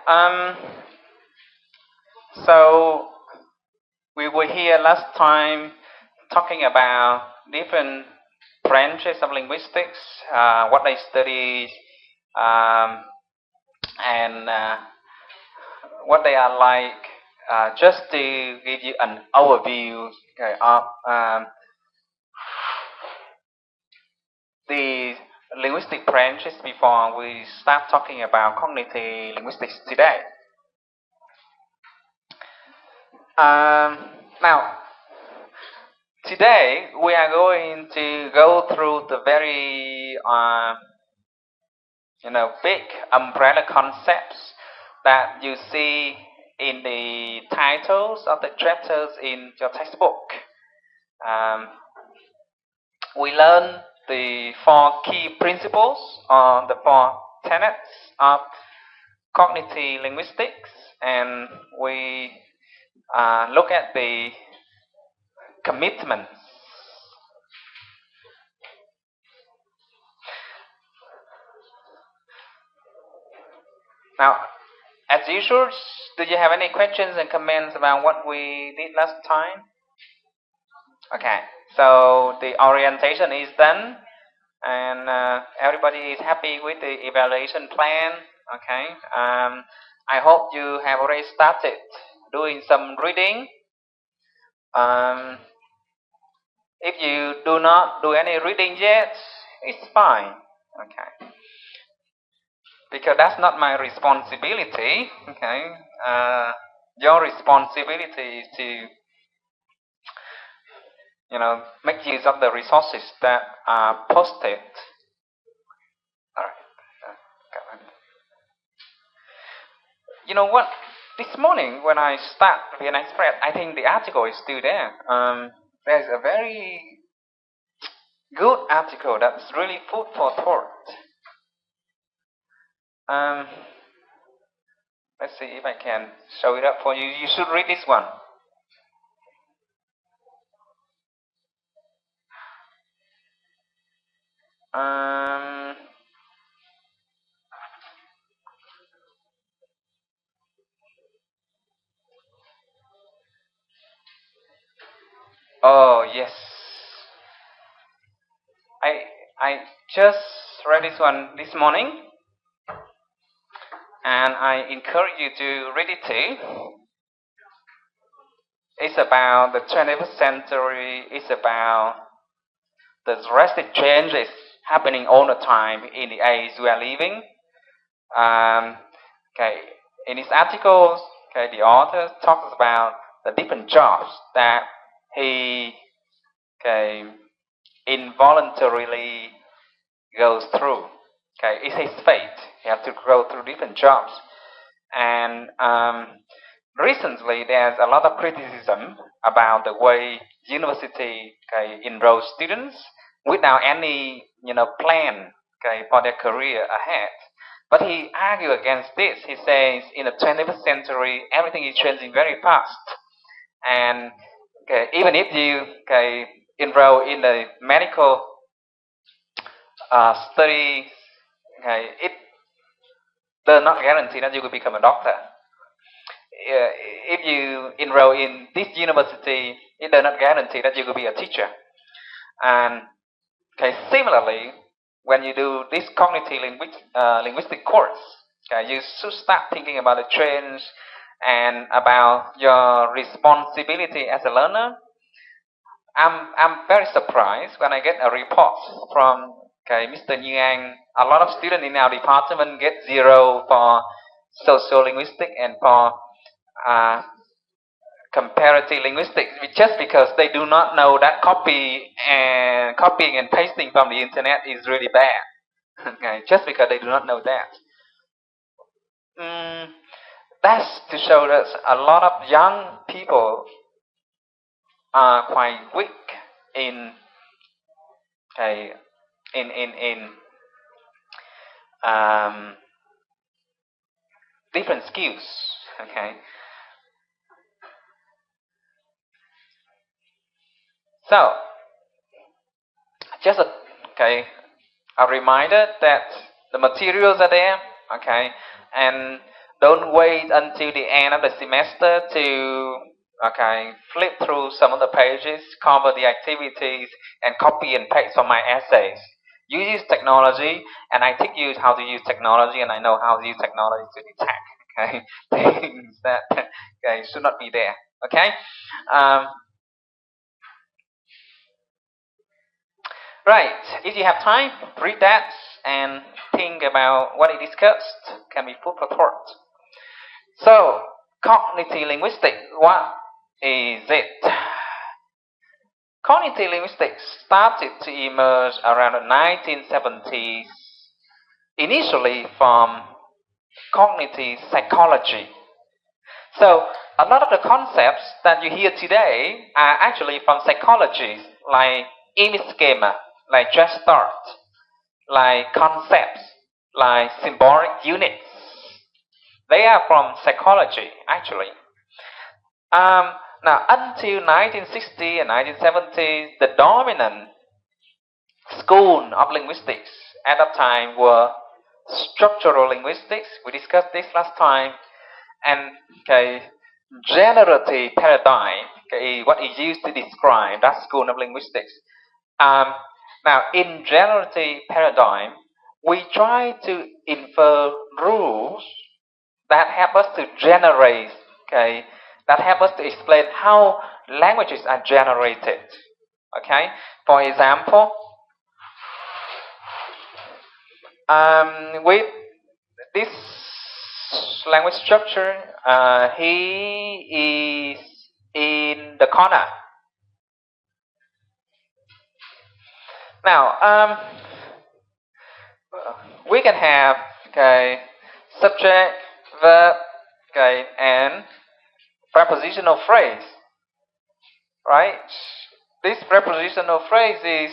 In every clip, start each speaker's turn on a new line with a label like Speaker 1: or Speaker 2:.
Speaker 1: Um, so we were here last time talking about different branches of linguistics, what they study, um, and what they are like. Just to give you an overview of the linguistic branches before we start talking about cognitive linguistics today. Now, today we are going to go through the very big umbrella concepts that you see in the titles of the chapters in your textbook. We learn the 4 key principles or the 4 tenets of cognitive linguistics, and we look at the commitments. Now, as usual, do you have any questions and comments about what we did last time? Okay, so the orientation is done, and everybody is happy with the evaluation plan. Okay, I hope you have already started doing some reading. If you do not do any reading yet, it's fine. Okay, because that's not my responsibility. Okay, your responsibility is to make use of the resources that are posted. All right. You know what? This morning when I start Vienna Express, I think the article is still there. There's a very good article that's really food for thought. Let's see if I can show it up for you. You should read this one. Oh yes, I just read this one this morning, and I encourage you to read it too. It's about the 21st century. It's about the drastic changes happening all the time in the age we are living. In this article, the author talks about the different jobs that he involuntarily goes through. It's his fate. He has to go through different jobs. And recently, there's a lot of criticism about the way university enroll students without any plan for their career ahead. But he argues against this. He says in the 21st century, everything is changing very fast, and even if you enroll in the medical study, it does not guarantee that you will become a doctor. If you enroll in this university, it does not guarantee that you will be a teacher. And similarly, when you do this cognitive linguistic course, you should start thinking about the trends and about your responsibility as a learner. I'm very surprised when I get a report from Mr. Nguyen. A lot of students in our department get 0 for social linguistics and for comparative linguistics, just because they do not know that copying and pasting from the internet is really bad. Just because they do not know that. That's to show that a lot of young people are quite weak in different skills. So, just a reminder that the materials are there, and Don't wait until the end of the semester to flip through some of the pages, cover the activities, and copy and paste from my essays. You use technology, and I teach you how to use technology, and I know how to use technology to detect things that should not be there. Okay. Um, right. If you have time, read that and think about what I discussed. Can be food for thought. So, cognitive linguistics, what is it? Cognitive linguistics started to emerge around the 1970s, initially from cognitive psychology. So, a lot of the concepts that you hear today are actually from psychology, like image schema, like gestalt, like concepts, like symbolic units. They are from psychology, actually. Now, until 1960 and 1970s, the dominant school of linguistics at that time were structural linguistics. We discussed this last time, and generative paradigm, what is used to describe that school of linguistics. Now, in generative paradigm, we try to infer rules that help us to generate, that help us to explain how languages are generated. Okay, for example, with this language structure, he is in the corner. Now, we can have subject, verb, and prepositional phrase, right? This prepositional phrase is,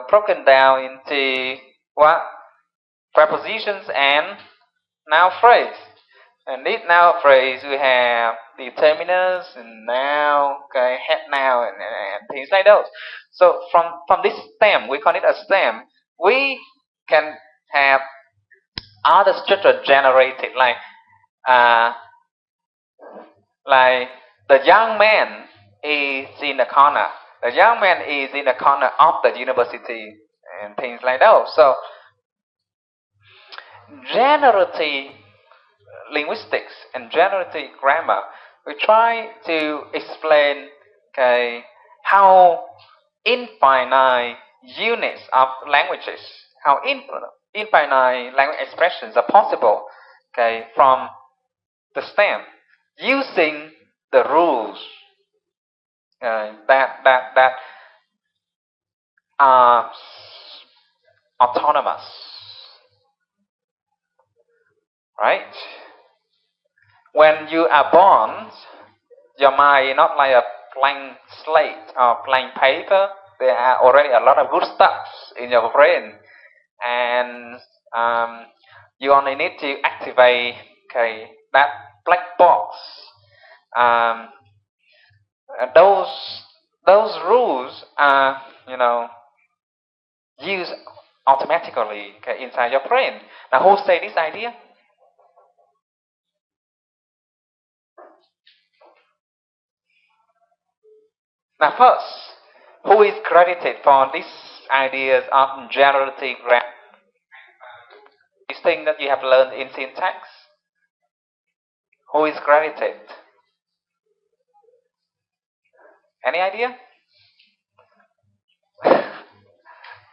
Speaker 1: broken down into what? Prepositions and noun phrase. And this noun phrase, we have the terminus and noun, head noun, and things like those. So from this stem, we call it a stem. We can have other structure generated, like the young man is in the corner. The young man is in the corner of the university, and things like that. So, generative linguistics and generative grammar, we try to explain how infinite units of languages, how infinite language expressions are possible, from the stem, using the rules that are autonomous, right? When you are born, your mind is not like a blank slate or blank paper. There are already a lot of good stuff in your brain, and you only need to activate that black box. Those rules are used automatically inside your brain. Now, who say this idea? Now, first, who is credited for these ideas of generative grammar? This thing that you have learned in syntax? Who is credited? Any idea?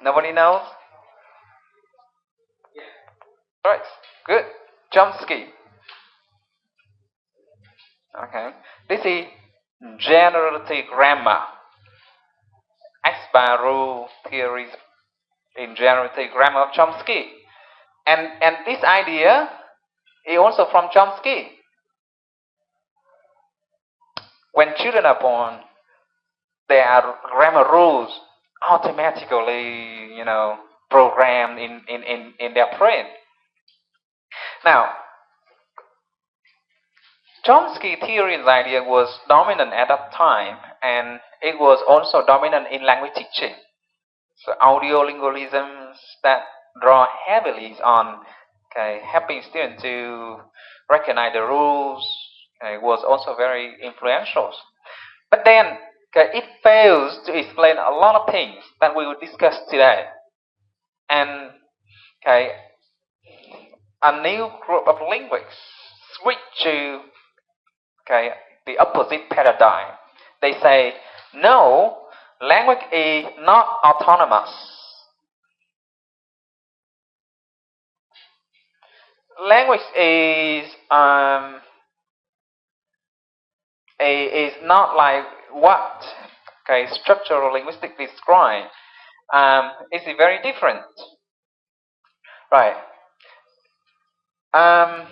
Speaker 1: Nobody knows? Right, good. Chomsky. Okay, this is generative grammar. X-bar rule theories in generative grammar of Chomsky. And this idea is also from Chomsky. When children are born, there are grammar rules automatically, programmed in their brain. Now, Chomsky theory's idea was dominant at that time, and it was also dominant in language teaching. So audiolingualisms that draw heavily on okay, helping students to recognize the rules, okay, was also very influential. But then, okay, it fails to explain a lot of things that we will discuss today. And okay, a new group of linguists switch to okay the opposite paradigm. They say no, language is not autonomous. Language is not like what okay structural linguistics describe. It's very different, right? Um,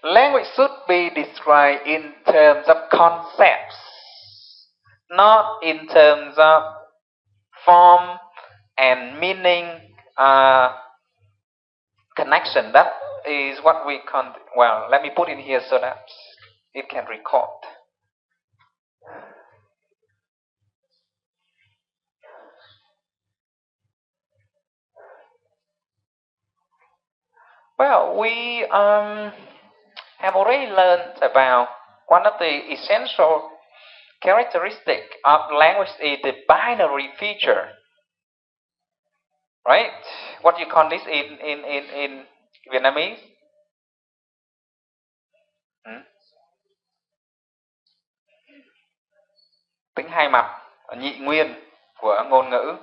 Speaker 1: Language should be described in terms of concepts, not in terms of form and meaning connection. That is what we can. Well, let me put in here so that it can record. Well, we have already learned about one of the essential characteristics of language is the binary feature, right? What you call this in Vietnamese? Hmm? Tính hai mặt, nhị nguyên của ngôn ngữ.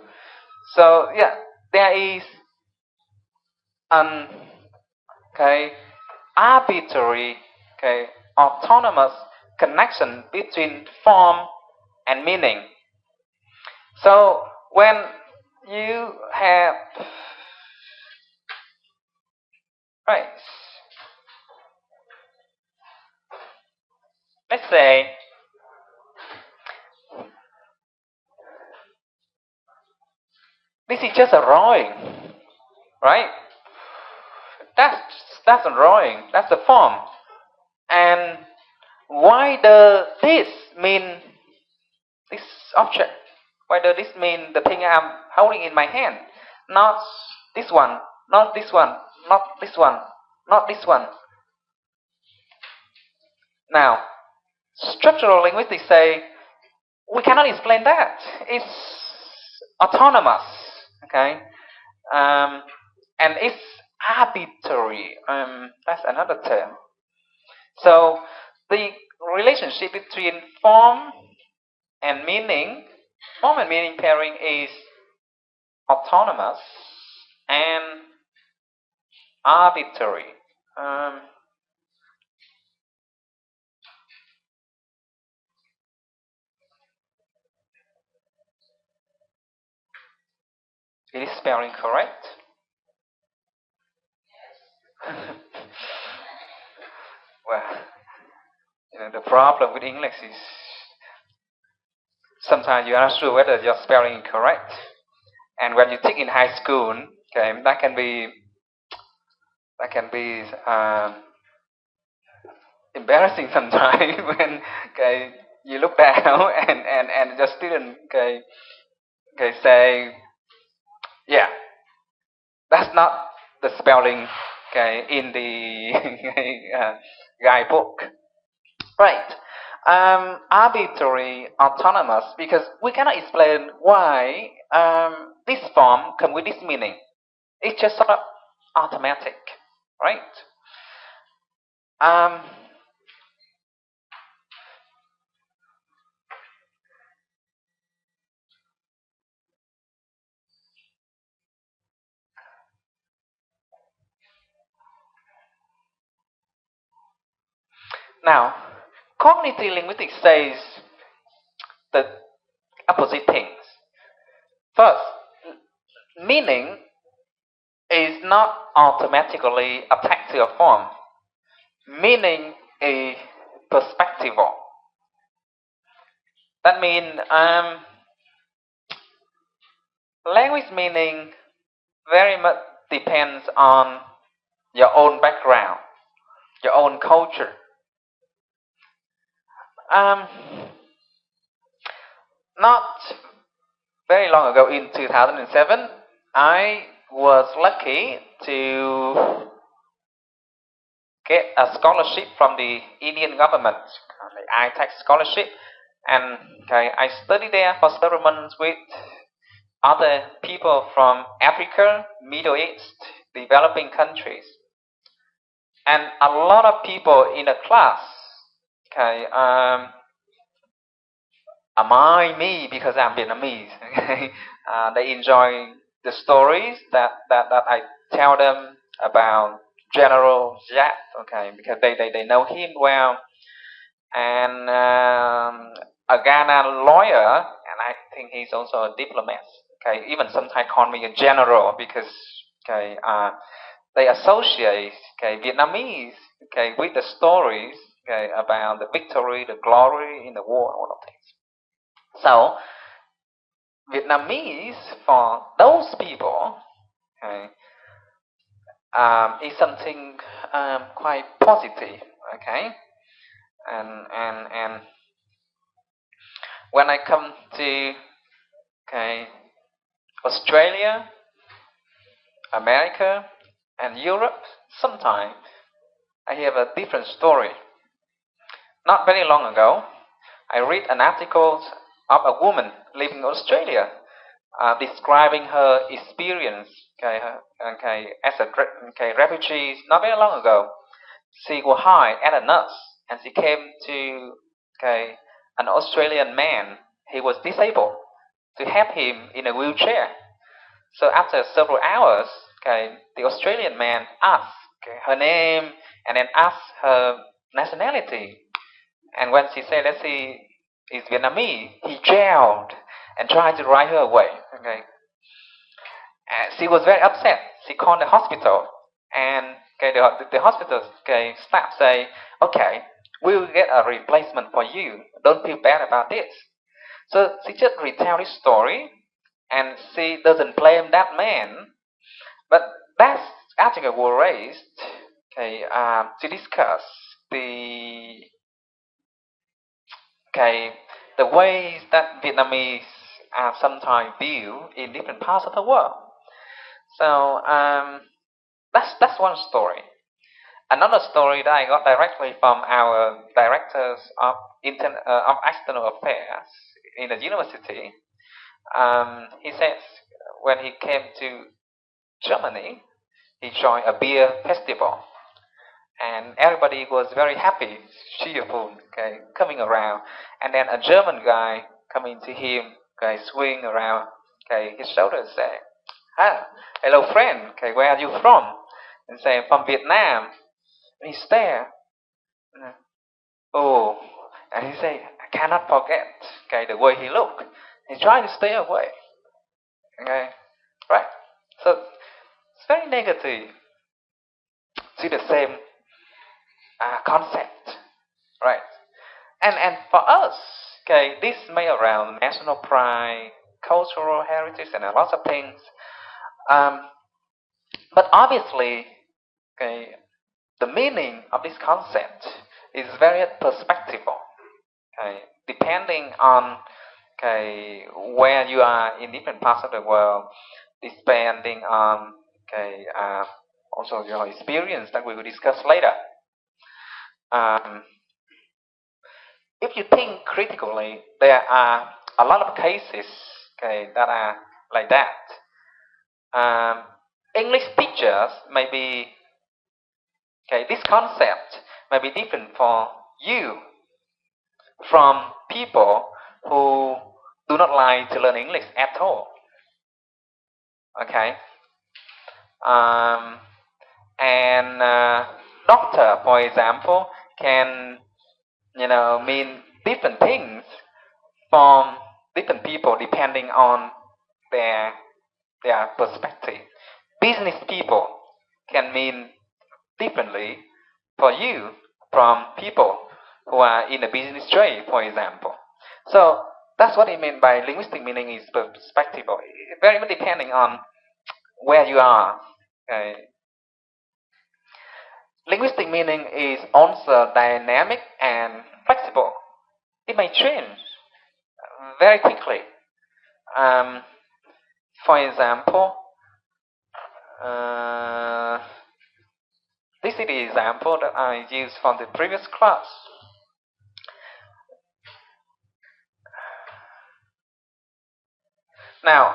Speaker 1: So yeah, there is an okay arbitrary okay autonomous connection between form and meaning. So when you have right, let's say this is just a drawing, right? That's a drawing. That's the form. And why does this mean this object? Why does this mean the thing I'm holding in my hand? Not this one, not this one, not this one, not this one. Now, structural linguistics say we cannot explain that. It's autonomous, okay, and it's arbitrary. That's another term. So the relationship between form and meaning pairing is autonomous and arbitrary. It is spelling correct? Well, the problem with English is sometimes you are not sure whether your spelling is correct. And when you take in high school, okay, that can be embarrassing sometimes when okay you look down and the student say, yeah, that's not the spelling okay in the guidebook, right? Arbitrary, autonomous, because we cannot explain why this form come with this meaning. It's just sort of automatic, right? Now, cognitive linguistics says the opposite things. First, meaning is not automatically attached to a form. Meaning is perspectival. That means language meaning very much depends on your own background, your own culture. Not very long ago, in 2007, I was lucky to get a scholarship from the Indian government, the ITech scholarship, and I studied there for several months with other people from Africa, Middle East, developing countries, and a lot of people in the class, okay, admire me because I'm Vietnamese. They enjoy the stories that I tell them about General Giap, okay, because they know him well, and a Ghana lawyer, and I think he's also a diplomat. Okay, even sometimes call me a general because they associate Vietnamese with the stories about the victory, the glory in the war, all of things. So Vietnamese for those people is something quite positive. Okay, and when I come to Australia, America, and Europe, sometimes I have a different story. Not very long ago, I read an article of a woman living in Australia describing her experience as a refugee not very long ago. She was hired as a nurse and she came to an Australian man. He was disabled to help him in a wheelchair. So after several hours, the Australian man asked her name and then asked her nationality. And when she said that she is Vietnamese, he yelled and tried to drive her away. And she was very upset. She called the hospital, and the hospital staff say, "Okay, we will get a replacement for you. Don't feel bad about this." So she just retell this story, and she doesn't blame that man. But that article was raised to discuss the the ways that Vietnamese are sometimes viewed in different parts of the world. So that's one story. Another story that I got directly from our directors of external affairs in the university. He says when he came to Germany, he joined a beer festival, and everybody was very happy, cheerful, coming around. And then a German guy coming to him, swing around, his shoulders, say, "Ah, hello, friend. Where are you from?" And say, "From Vietnam." And he stare. Oh, and he say, "I cannot forget, the way he looked." He's trying to stay away. Okay, right. So it's very negative. See the same concept, right? And for us, this may around national pride, cultural heritage, and a lot of things. But obviously, the meaning of this concept is very perspectival. Depending on where you are in different parts of the world, depending on also your experience that we will discuss later. If you think critically, there are a lot of cases that are like that. English teachers may be this concept may be different for you from people who do not like to learn English at all. Okay, and doctor, for example, can mean different things from different people depending on their perspective. Business people can mean differently for you from people who are in the business trade, for example. So that's what it means by linguistic meaning is perspectival. Very much depending on where you are. Linguistic meaning is also dynamic and flexible. It may change very quickly. For example, This is the example that I used from the previous class. Now,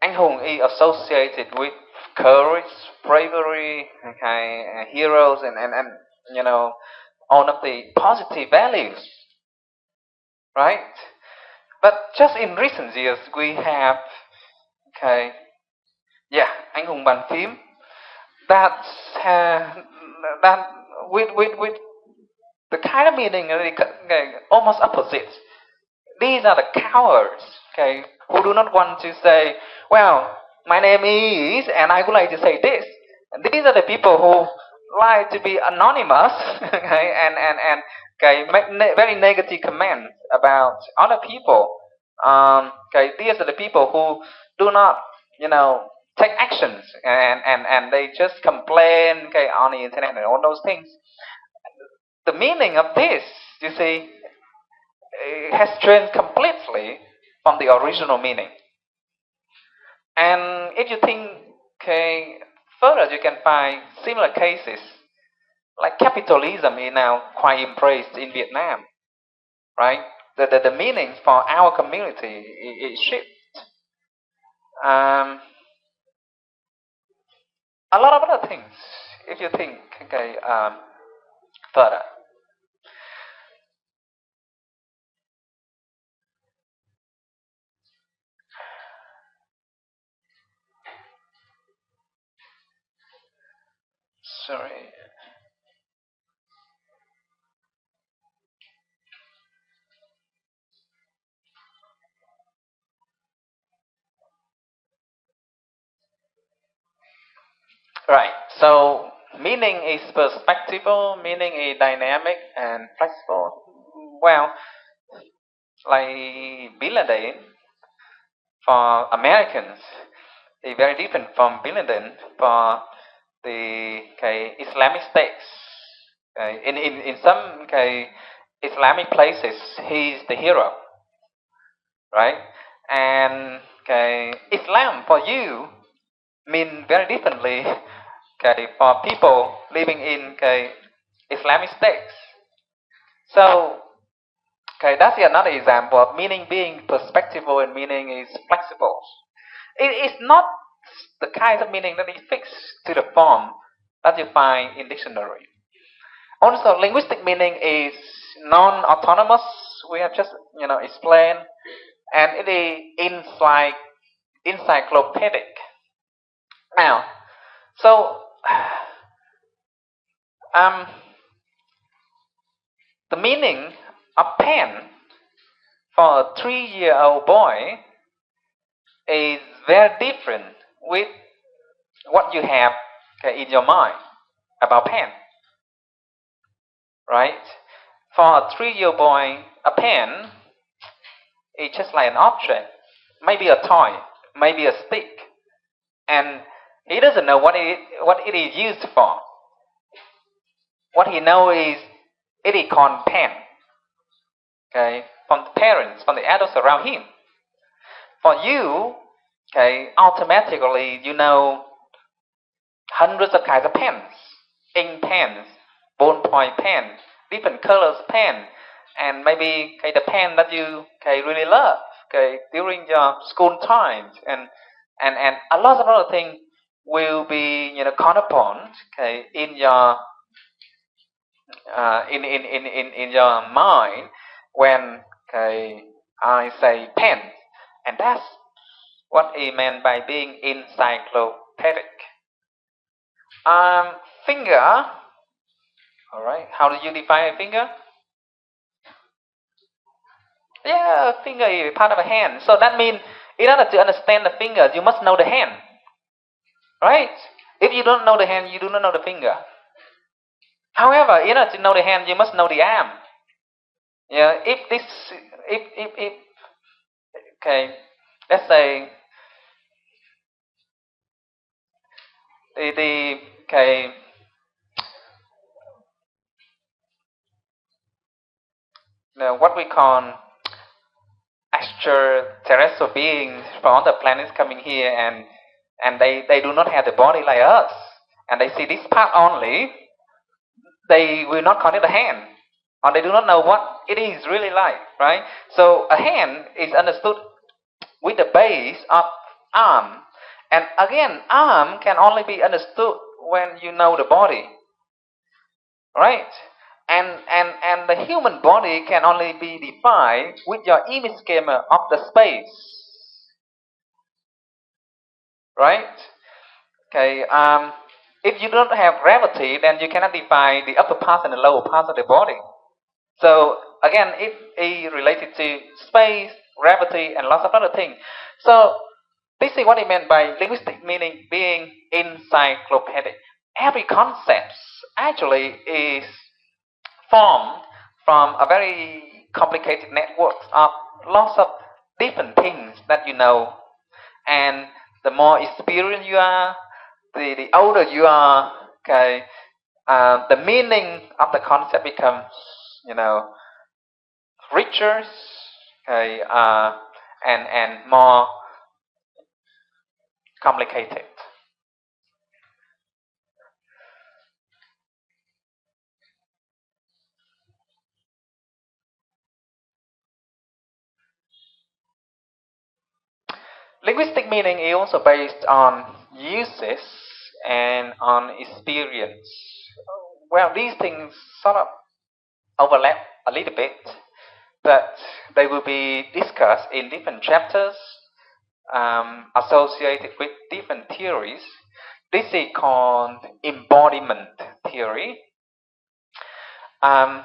Speaker 1: anh hùng is associated with courage, bravery, okay, heroes, and you know, all of the positive values, right? But just in recent years, we have, okay, yeah, anh hùng bàn phím. That's that with the kind of meaning almost opposite. These are the cowards, okay, who do not want to say, well, my name is, and I would like to say this. And these are the people who like to be anonymous, okay, and okay, make very negative comments about other people. Okay, these are the people who do not, take actions, and they just complain, okay, on the internet and all those things. The meaning of this, you see, has changed completely from the original meaning. And if you think, okay, further, you can find similar cases. Like capitalism is now quite embraced in Vietnam, right? The meaning for our community is shift. A lot of other things, if you think, okay, further. Sorry. Right. So meaning is perspectival, meaning is dynamic and flexible. Well, like Bin Laden for Americans is very different from Bin Laden for the Islamic states. In some Islamic places, he's the hero, right? And Islam for you mean very differently for people living in Islamic states. So that's another example of meaning being perspectival and meaning is flexible. It is not the kind of meaning that is fixed to the form that you find in dictionary. Also, linguistic meaning is non-autonomous. We have just explained, and it is encyclopedic. Now, so the meaning of pen for a 3-year-old boy is very different with what you have in your mind about pen, right? For a 3-year-old boy, a pen is just like an object, maybe a toy, maybe a stick, and he doesn't know what it is used for. What he knows is it is called pen, from the parents, from the adults around him. For you, automatically you know hundreds of kinds of pens, ink pens, ballpoint pen, different colors pen, and maybe the pen that you really love during your school times, and a lot of other things will be called upon in your in your mind when I say pen, and that's what he meant by being encyclopedic. Finger. All right. How do you define a finger? Yeah, a finger is part of a hand. So that means in order to understand the finger, you must know the hand, right? If you don't know the hand, you do not know the finger. However, in order to know the hand, you must know the arm. Yeah. If let's say the what we call extraterrestrial beings from other planets coming here, and they do not have the body like us, and they see this part only, they will not connect the hand, or they do not know what it is really like, right? So a hand is understood with the base of arm, and again, arm can only be understood when you know the body, right? And the human body can only be defined with your image schema of the space, right? Okay. If you don't have gravity, then you cannot define the upper part and the lower part of the body. So again, it is related to space, gravity, and lots of other things. So this is what it meant by linguistic meaning being encyclopedic. Every concept actually is formed from a very complicated network of lots of different things that you know. And the more experienced you are, the older you are, okay, the meaning of the concept becomes, richer, okay, and more complicated. Linguistic meaning is also based on uses and on experience. Well, these things sort of overlap a little bit, but they will be discussed in different chapters associated with different theories. This is called embodiment theory. Um,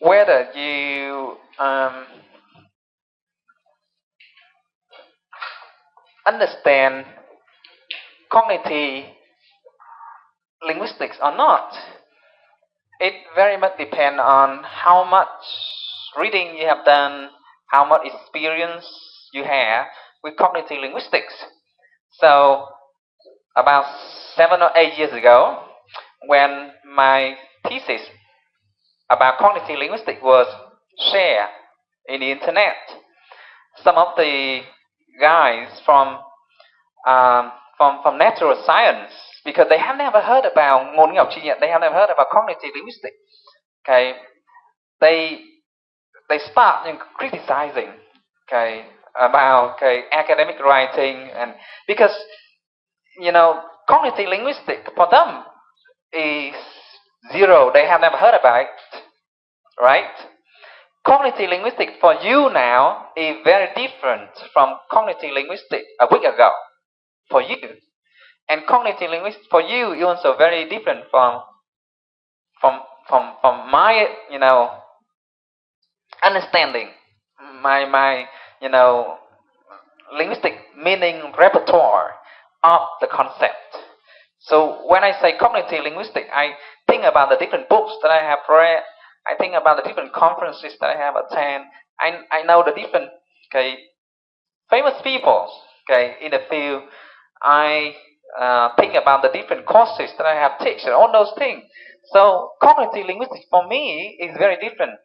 Speaker 1: whether you understand cognitive linguistics or not, it very much depends on how much reading you have done, how much experience you have with cognitive linguistics. So, about 7 or 8 years ago, when my thesis about cognitive linguistics was shared in the internet, some of the guys from natural science, because they have never heard about ngôn ngữ học chuyên they have never heard about cognitive linguistics. Okay, they start criticizing, okay, about academic writing, and because cognitive linguistics for them is zero. They have never heard about it, right? Cognitive linguistics for you now is very different from cognitive linguistics a week ago for you, and cognitive linguistics for you is also very different from my understanding, my linguistic meaning repertoire of the concept. So when I say cognitive linguistics, I think about the different books that I have read. I think about the different conferences that I have attended. I know the different famous people in the field. I think about the different courses that I have taken, all those things. So cognitive linguistics for me is very different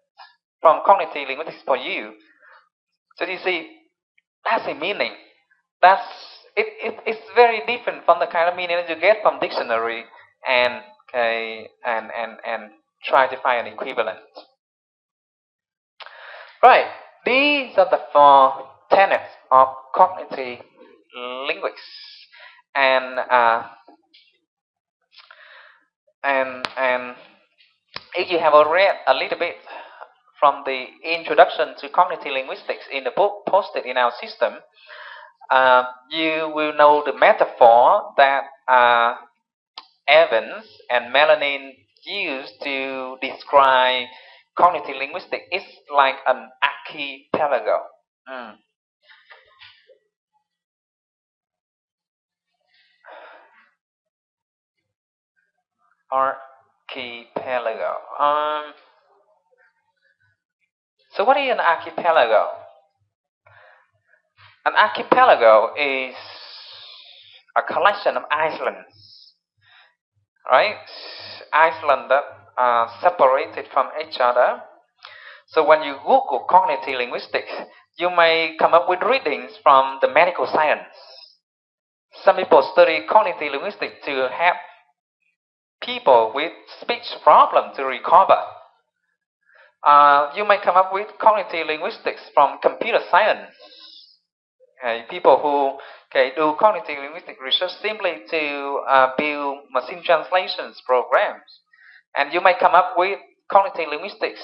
Speaker 1: from cognitive linguistics for you. So you see, that's a meaning. It's very different from the kind of meaning that you get from dictionary and try to find an equivalent. Right. These are the four tenets of cognitive linguistics, and if you have read a little bit from the introduction to cognitive linguistics in the book posted in our system, you will know the metaphor that Evans and Melanin used to describe cognitive linguistics. It's like an archipelago. Archipelago. So what is an archipelago? An archipelago is a collection of islands right? Iceland that are separated from each other. So when you Google cognitive linguistics, you may come up with readings from the medical science. Some people study cognitive linguistics to help people with speech problems to recover. You may come up with cognitive linguistics from computer science. People who do cognitive linguistic research simply to build machine translations programs. And you may come up with cognitive linguistics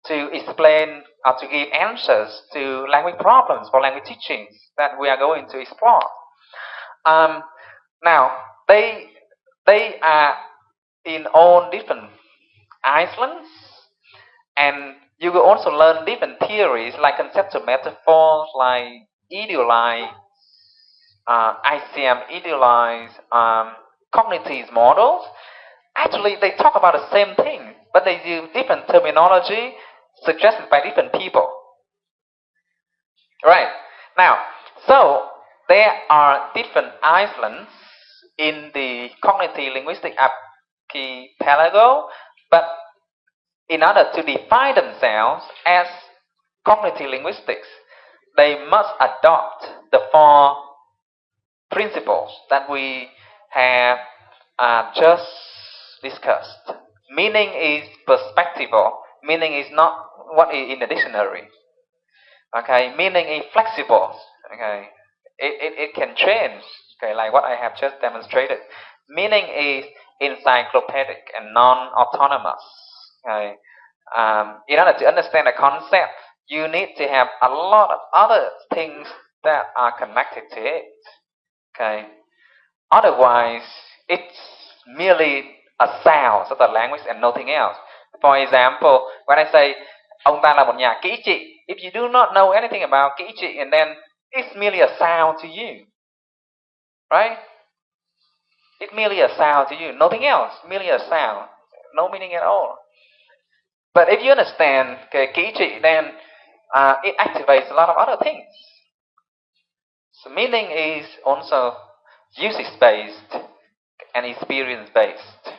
Speaker 1: to explain or to give answers to language problems for language teachings that we are going to explore. Now, they are in all different islands, and you will also learn different theories like conceptual metaphors, like idealized, ICM idealized cognitive models. Actually, they talk about the same thing, but they use different terminology suggested by different people. Right. Now, so there are different islands in the cognitive linguistic archipelago, but in order to define themselves as cognitive linguistics, they must adopt the four principles that we have just discussed. Meaning is perspectival. Meaning is not what is in the dictionary. Okay, meaning is flexible. Okay, it can change. Okay, like what I have just demonstrated. Meaning is encyclopedic and non-autonomous. Okay, in order to understand a concept, you need to have a lot of other things that are connected to it. Okay, otherwise it's merely a sound of the language and nothing else. For example, when I say ông ta là một nhà kỹ trị, if you do not know anything about kỹ trị, and then it's merely a sound to you, right? It's merely a sound to you, nothing else, merely a sound, no meaning at all. But if you understand kỹ trị, then it activates a lot of other things. So meaning is also usage-based and experience-based.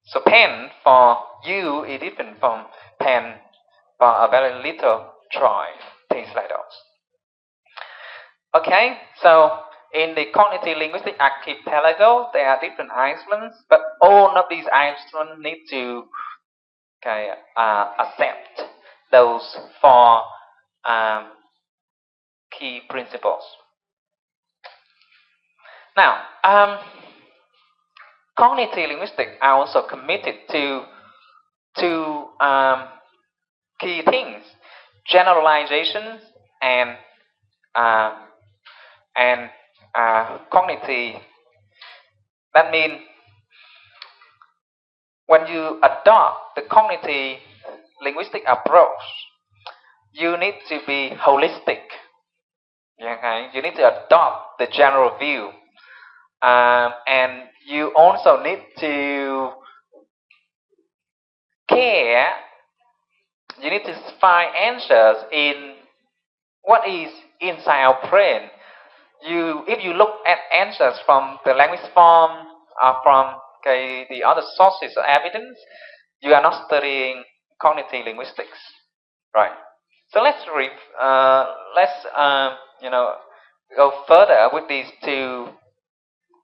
Speaker 1: So pen for you is different from pen for a very little child, things like those. Okay, so in the cognitive linguistic archipelago, there are different islands, but all of these islands need to accept those four key principles. Now, cognitive linguistics are also committed to two key things: generalizations and cognitive. That means when you adopt the cognitive linguistic approach, you need to be holistic. Okay, you need to adopt the general view, and you also need to care. You need to find answers in what is inside our brain. If you look at answers from the language form or from the other sources of evidence, you are not studying cognitive linguistics, right? So let's go further with these two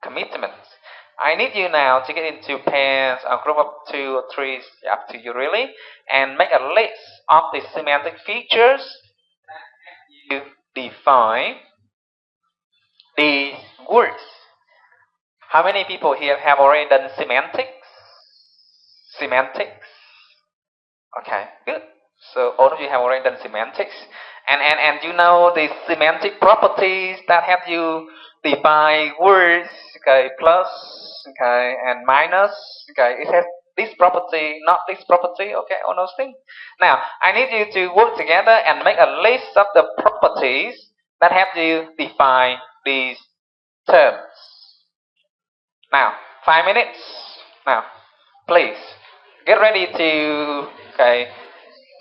Speaker 1: commitments. I need you now to get into pairs or group of 2 or 3, up to you really, and make a list of the semantic features that you define these words. How many people here have already done semantics? Semantics? Okay, good. So all of you have already done semantics. And you know the semantic properties that help you define words, plus, and minus, it has this property, not this property, all those things. Now, I need you to work together and make a list of the properties that help you define these terms. Now, 5 minutes. Now, please, get ready to,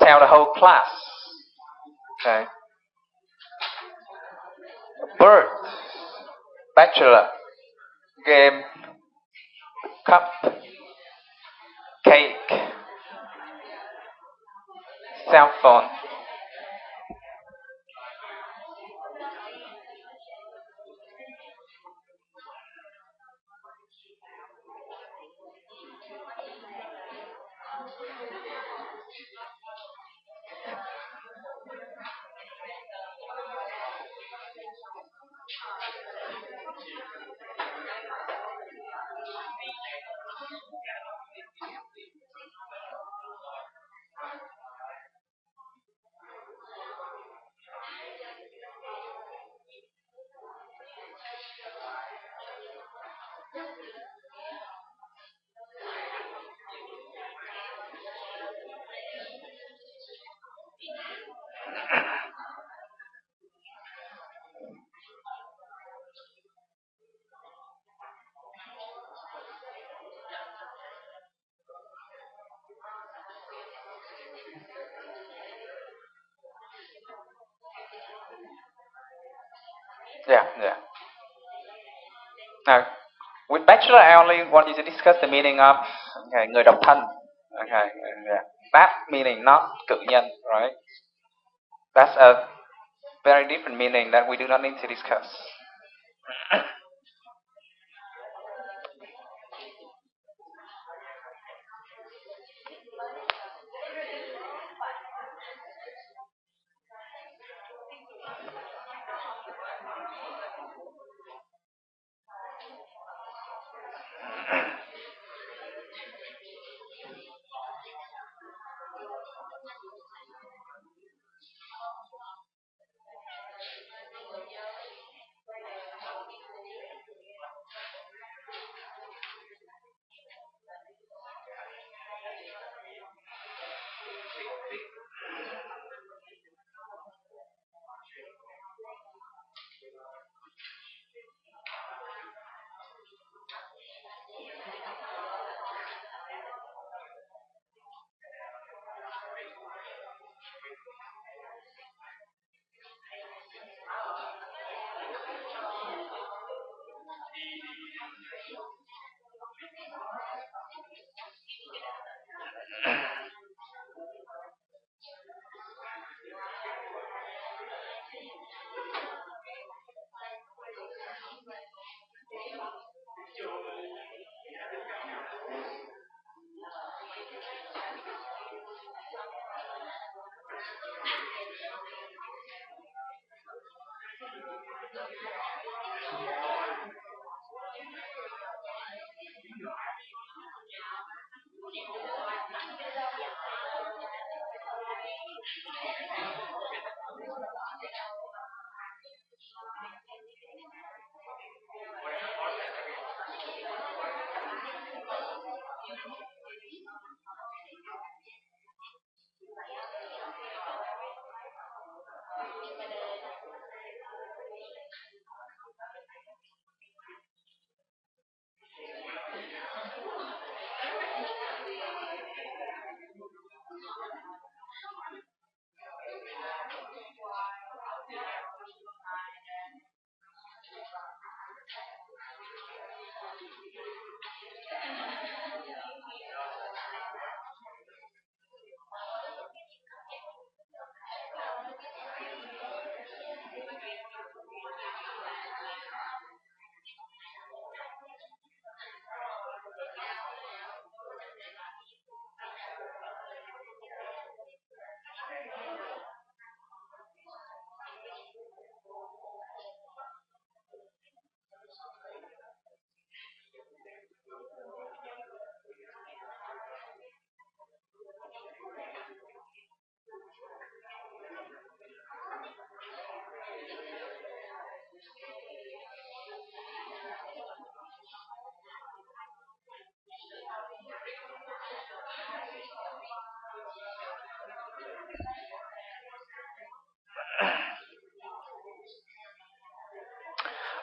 Speaker 1: tell the whole class. Okay. Bird, bachelor, game, cup, cake, cell phone. Yeah, yeah. Now, with bachelor, I only want you to discuss the meaning of người độc thân. Okay, yeah. That meaning, not cự nhân, right? That's a very different meaning that we do not need to discuss.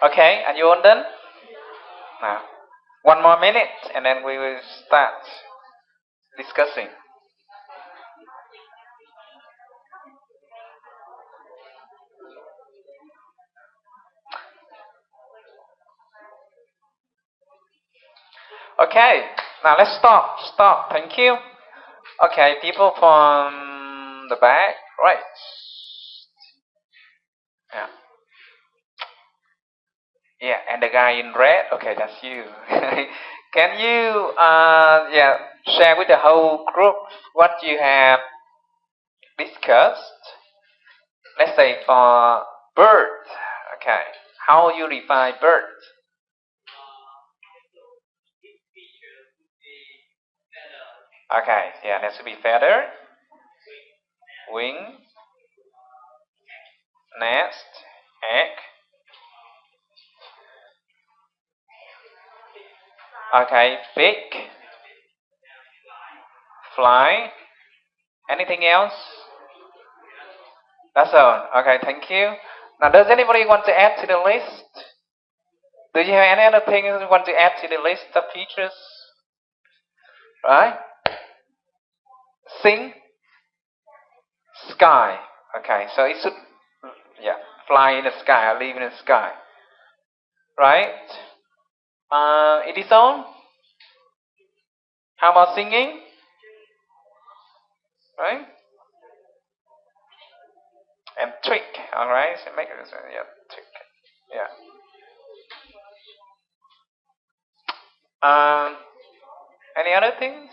Speaker 1: Okay, are you all done? Now, one more minute and then we will start discussing. Okay, now let's stop. Stop. Thank you. Okay, people from the back, right? Yeah, yeah, and the guy in red. Okay, that's you. Can you, yeah, share with the whole group what you have discussed? Let's say for bird. Okay, how you define bird? Okay, yeah, there should be feather, wing, nest, egg. Okay, beak, fly. Anything else? That's all. Okay, thank you. Now, does anybody want to add to the list? Do you have any other things you want to add to the list of features? Right? Sing, sky. Okay, so it should, yeah, fly in the sky, live in the sky. Right? It is on. How about singing? Right? And trick. All right, so make it, yeah, trick. Yeah. Um, any other things?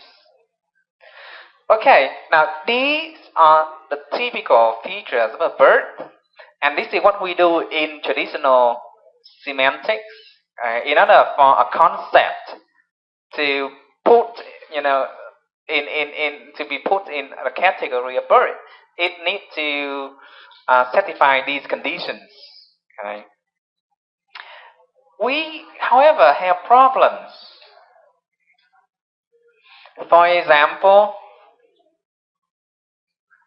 Speaker 1: Okay, now these are the typical features of a bird, and this is what we do in traditional semantics. In order for a concept to put, you know, in to be put in a category of bird, it needs to satisfy these conditions. Okay. We, however, have problems. For example,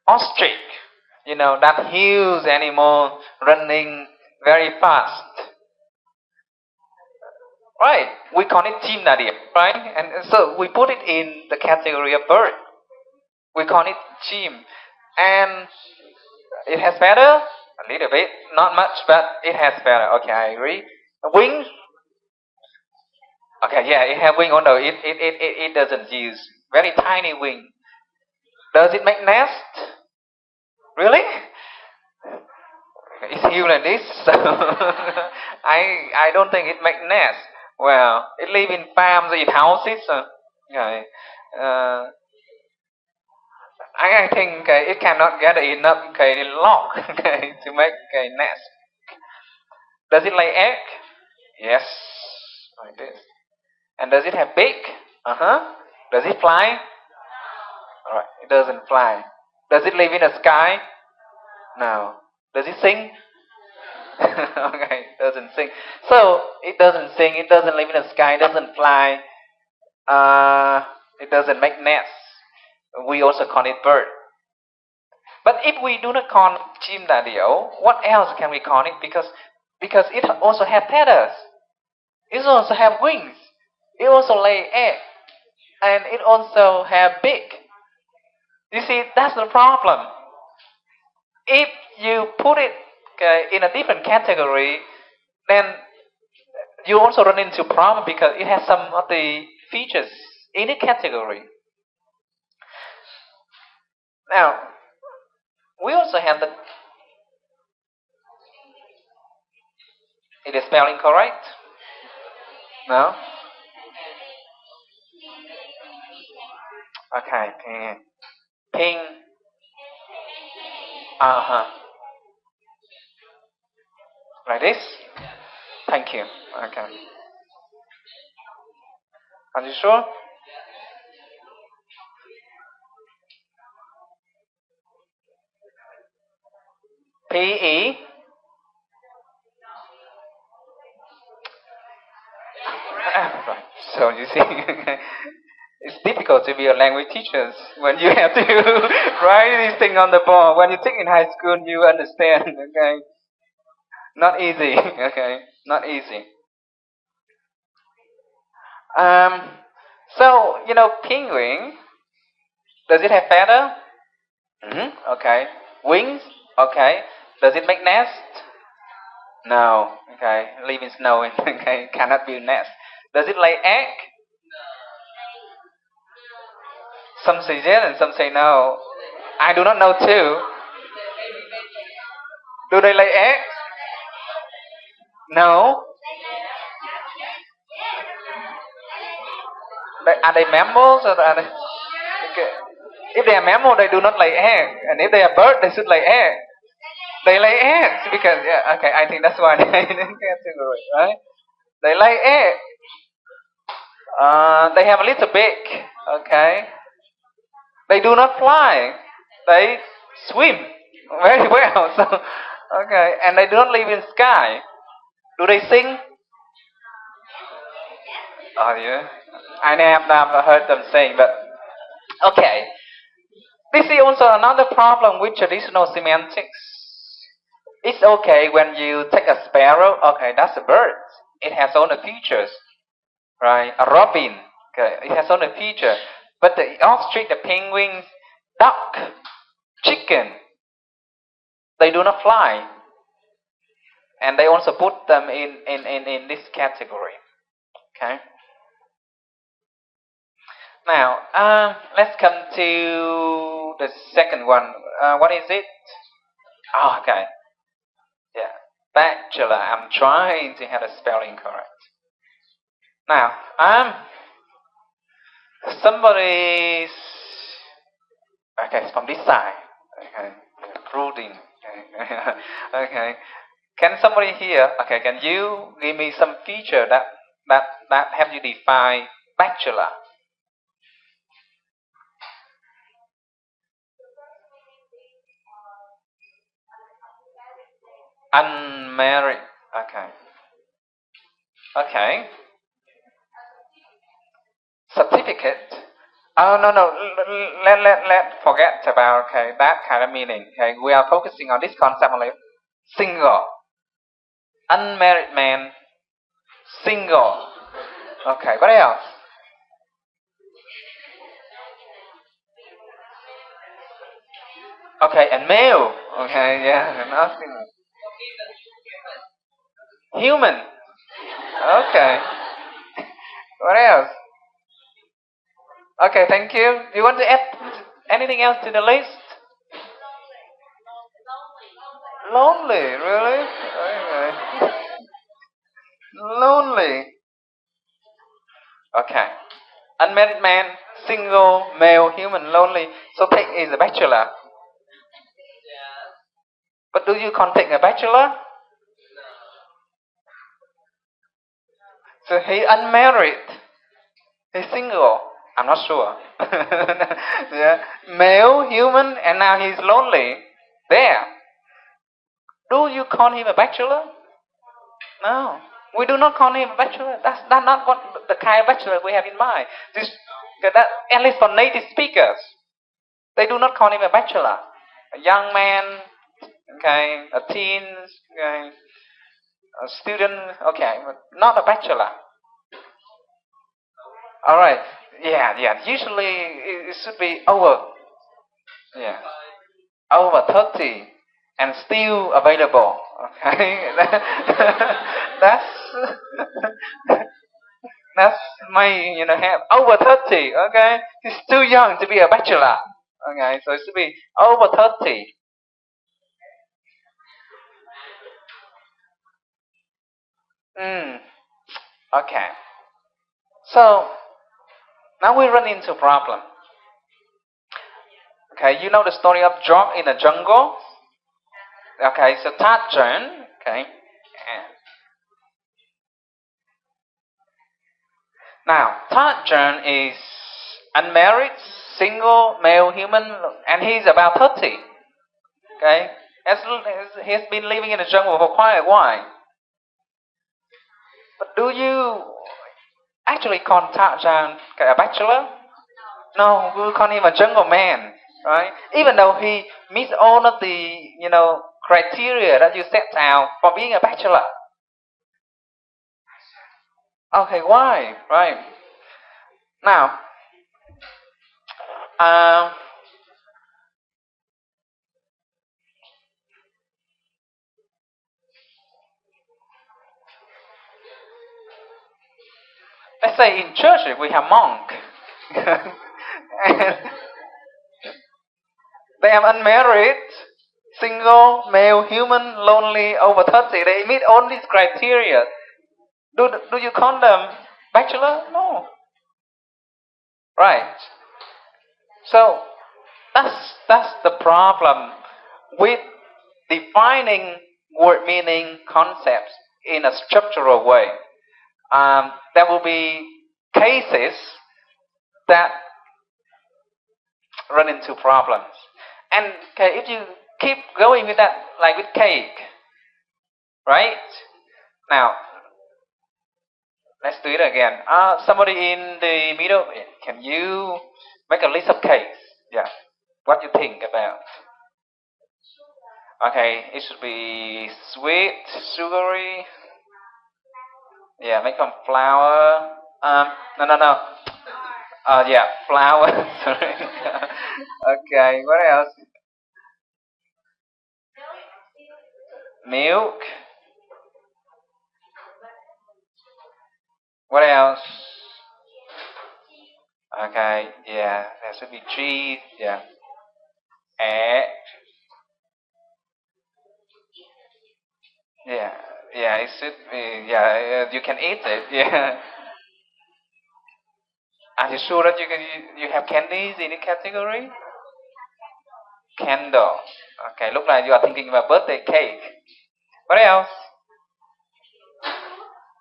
Speaker 1: ostrich, that huge animal running very fast. Right, we call it chimnadium, right? And so we put it in the category of bird. We call it chim. And it has feather, a little bit, not much, but it has feather. Okay, I agree. Wings, okay, yeah, it has wing, although it doesn't use very tiny wing. Does it make nest? Really? It's huge like this, so I don't think it make nest. Well, it live in farms, in houses. Okay. Uh, I think it cannot get enough lock to make a nest. Does it lay egg? Yes, like this. And does it have beak? Uh huh. Does it fly? Alright, it doesn't fly. Does it live in the sky? No. Does it sing? Okay, it doesn't sing. So it doesn't sing. It doesn't live in the sky. It doesn't fly. It doesn't make nests. We also call it bird. But if we do not call chimdadio, what else can we call it? Because it also have feathers. It also have wings. It also lay egg, and it also have beak. You see, that's the problem. If you put it in a different category, then you also run into problem because it has some of the features in the category. Now, we also have the. It is spelling correct? No? Okay. Ping. Uh-huh. Like this? Thank you. Okay. Are you sure? PE. Right. So you see, it's difficult to be a language teacher when you have to write these things on the board. When you take in high school, you understand. Okay, not easy. Okay, not easy. Um, so penguin. Does it have feather? Okay. Wings? Okay. Does it make nest? No. Okay. Live in snow. Okay. Cannot build nest. Does it lay egg? Some say yes and some say no. I do not know too. Do they lay eggs? No. Are they mammals or are they? Okay. If they are mammal, they do not lay eggs, and if they are bird, they should lay eggs. They lay eggs because yeah. Okay, I think that's why they in category, right? They lay eggs. They have a little beak. Okay. They do not fly. They swim very well. So okay, and they do not live in sky. Do they sing? Oh yeah. I have never heard them sing, but okay. This is also another problem with traditional semantics. It's okay when you take a sparrow. Okay, that's a bird. It has all the features, right? A robin. Okay, it has all the features. But the ostrich, the penguins, duck, chicken, they do not fly, and they also put them in this category. Okay. Now, let's come to the second one. What is it? Oh, okay. Yeah, bachelor. I'm trying to have the spelling correct. Now, somebody's okay. It's from this side. Okay, brooding. Okay. Okay. Can somebody here? Okay. Can you give me some feature that help you define bachelor? Unmarried. Okay. Okay. Certificate. Oh no no. Let forget about okay that kind of meaning. Okay, we are focusing on this concept only. Single. Unmarried man. Single. Okay. What else? Okay, and male. Okay, yeah, nothing. Human. Okay. What else? Okay, thank you. Do you want to add anything else to the list? Lonely, really? Okay. Lonely. Okay. Unmarried man, single, male, human, lonely. So take is a bachelor. But do you contact a bachelor? So he unmarried. He's single. I'm not sure. Yeah. Male, human, and now he's lonely. There. Do you call him a bachelor? No. We do not call him a bachelor. That's not what the kind of bachelor we have in mind. This, that, at least for native speakers, they do not call him a bachelor. A young man, okay, a teen, okay, a student, okay, but not a bachelor. All right. Yeah, yeah. Usually it should be over. Yeah. Over 30 and still available. Okay. that's that's my have over 30. Okay. He's too young to be a bachelor. Okay. So it should be over 30. Mm. Okay. So now we run into a problem. Okay, you know the story of Dog in the Jungle? Okay, so Tarzan, okay. Now, Tarzan is unmarried, single, male human, and he's about 30. Okay? He's been living in the jungle for quite a while. But do you actually call Tarzan a bachelor? No, we call him a jungle man, right? Even though he meets all of the, criteria that you set out for being a bachelor. Okay, why? Right. Now, um, let's say in church we have monk. They are unmarried, single, male, human, lonely, over 30. They meet all these criteria. Do you call them bachelor? No. Right. So that's the problem with defining word meaning concepts in a structural way. There will be cases that run into problems. And okay, if you keep going with that, like with cake, right? Now, let's do it again. Somebody in the middle, can you make a list of cakes? Yeah. What do you think about? Okay, it should be sweet, sugary. Yeah, make from flour. No. Yeah, flour. Sorry. Okay, what else? Milk. What else? Okay, yeah, there should be cheese. Yeah, egg. Yeah, yeah, it should be. Yeah, you can eat it. Yeah. Are you sure that you have candies in the category? Candle. Okay, look like you are thinking about birthday cake. What else?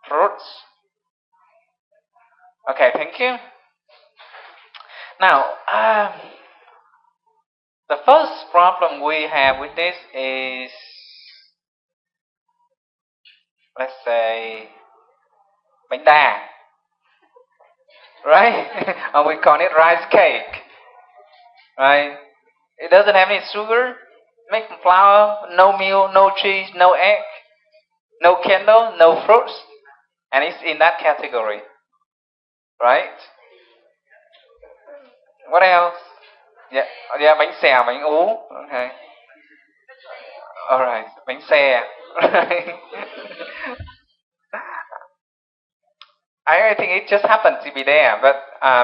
Speaker 1: Fruits. Okay, thank you. Now, the first problem we have with this is, let's say, bánh đa, right? Or we call it rice cake, right? It doesn't have any sugar, made from flour, no milk, no cheese, no egg, no candle, no fruits, and it's in that category, right? What else? Yeah, yeah, bánh xèo, bánh ú. Okay. All right, bánh xe. Right. I think it just happened to be there, but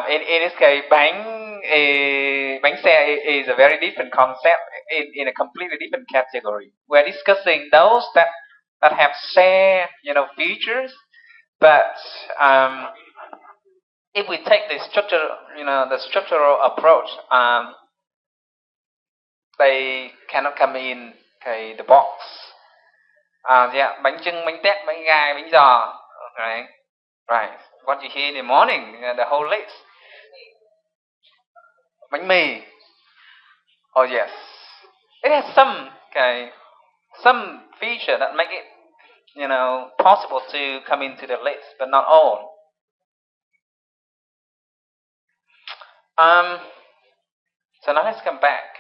Speaker 1: in this case, bánh xe is a very different concept in a completely different category. We're discussing those that have xe, features, but if we take the the structural approach, they cannot come in the box. Yeah, bánh chưng, bánh tét, bánh gai, bánh giò, right? Right. What you hear in the morning, the whole list. Bánh mì. Oh yes. It has some feature that make it, possible to come into the list, but not all. So now let's come back.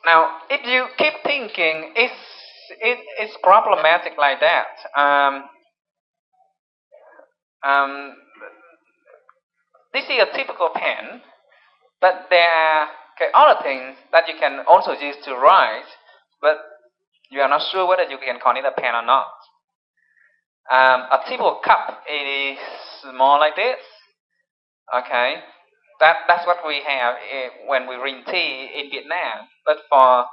Speaker 1: Now, if you keep thinking it's problematic like that, this is a typical pen, but there are other things that you can also use to write, but you are not sure whether you can call it a pen or not. A typical cup is more like this. Okay, that's what we have when we drink tea in Vietnam. But for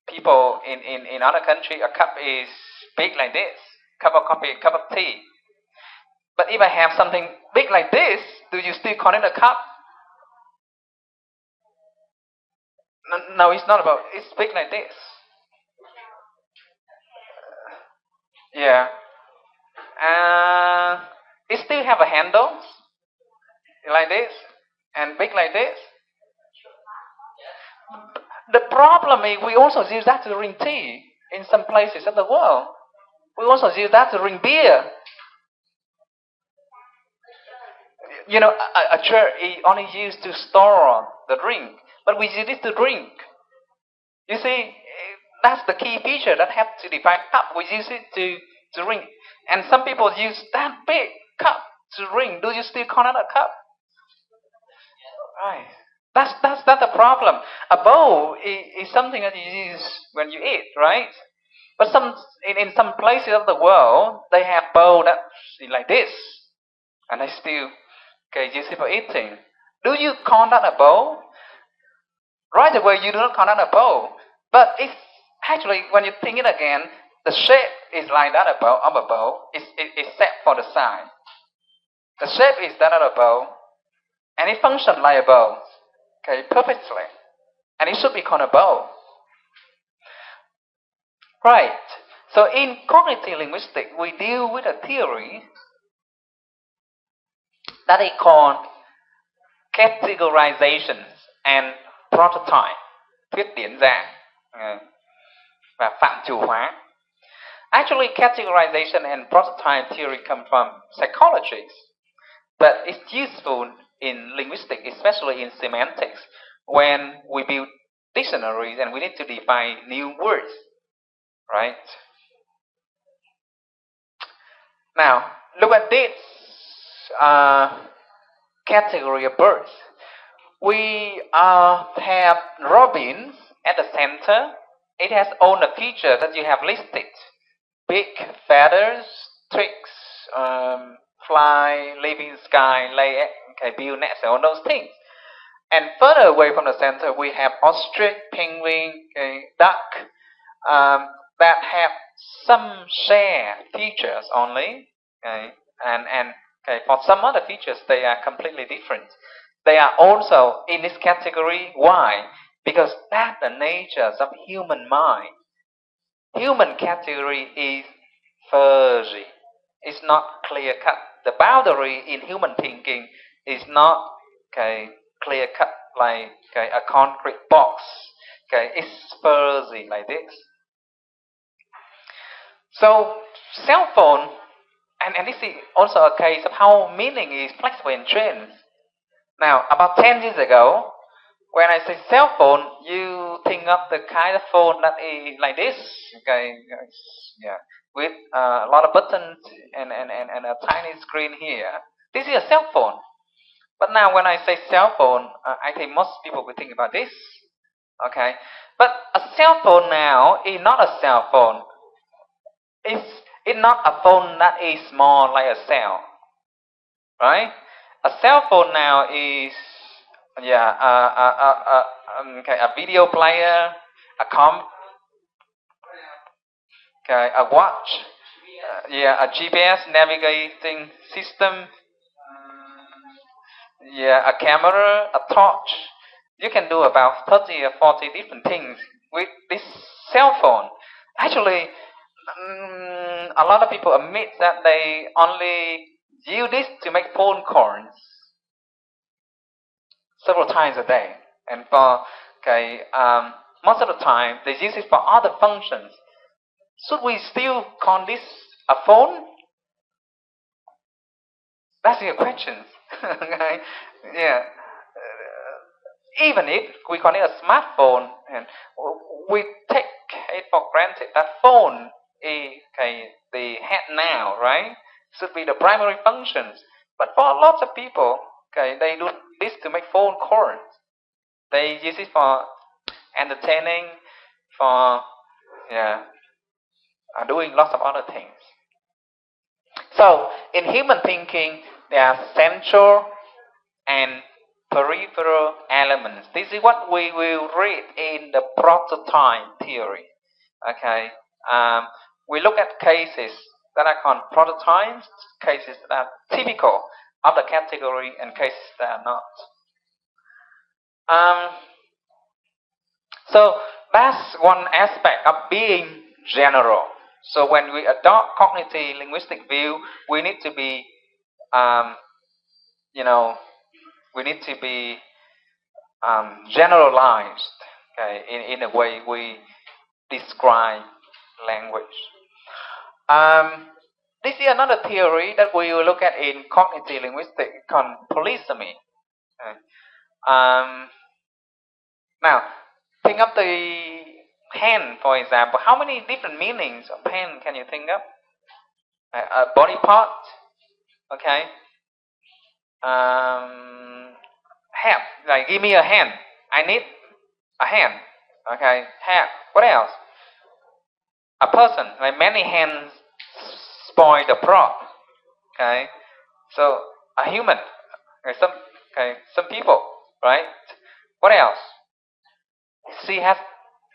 Speaker 1: people in other countries, a cup is big like this. Cup of coffee, cup of tea. But if I have something big like this, do you still call it a cup? No, it's not about. It's big like this. Yeah. It still have a handle like this and big like this. The problem is we also use that to drink tea in some places of the world. We also use that to drink beer. A chair is only used to store the drink, but we use it to drink. You see, that's the key feature that have to define cup. We use it to drink, and some people use that big cup to drink. Do you still call it a cup? Right. That's the problem. A bowl is something that you use when you eat, right? But in some places of the world they have bowl that's like this, and they still Okay, used for eating. Do you call that a bowl? Right away, you do not call that a bowl. But it's actually, when you think it again, the shape is like that of a bowl. It's set for the size. The shape is that of a bowl, and it functions like a bowl. Okay, perfectly. And it should be called a bowl. Right. So in cognitive linguistics, we deal with a theory that is called categorizations and prototype. Thuyết điển dạng và phạm chủ hóa. Actually, categorization and prototype theory come from psychology, but it's useful in linguistics, especially in semantics, when we build dictionaries and we need to define new words, right? Now, look at this category of birds. We have robins at the center. It has all the features that you have listed. Big feathers, tricks, fly, live in sky, lay egg, build nests, all those things. And further away from the center, we have ostrich, penguin, duck, that have some shared features only. And for some other features, they are completely different. They are also in this category. Why? Because that's the nature of human mind. Human category is fuzzy. It's not clear cut. The boundary in human thinking is not clear cut like a concrete box. It's fuzzy like this. So cell phone, and this is also a case of how meaning is flexible and changed. Now, about 10 years ago, when I say cell phone, you think of the kind of phone that is like this, with a lot of buttons and a tiny screen here. This is a cell phone. But now when I say cell phone, I think most people will think about this. Okay, but a cell phone now is not a cell phone. It's not a phone that is small like a cell, right? A cell phone now is a video player, a watch, a GPS navigating system, a camera, a torch. You can do about 30 or 40 different things with this cell phone. Actually, a lot of people admit that they only use this to make phone calls several times a day, and for most of the time they use it for other functions. Should we still call this a phone? That's your question. Okay? Yeah. Even if we call it a smartphone, and we take it for granted that phone is the head now, right? Should be the primary functions. But for lots of people, they do this to make phone calls. They use it for entertaining, for doing lots of other things. So in human thinking, there are central and peripheral elements. This is what we will read in the prototype theory. Okay, we look at cases that are called prototypes, cases that are typical of the category, and cases that are not. So that's one aspect of being general. So when we adopt cognitive linguistic view, we need to be, we need to be generalized, in a way we describe language. This is another theory that we will look at in cognitive linguistics called polysemy. Now, think of the hand, for example. How many different meanings of hand can you think of? A body part, okay. Help, like give me a hand. I need a hand, okay. Help. What else? A person, like many hands spoil the prop, okay. So a human, Some people, right? What else? She has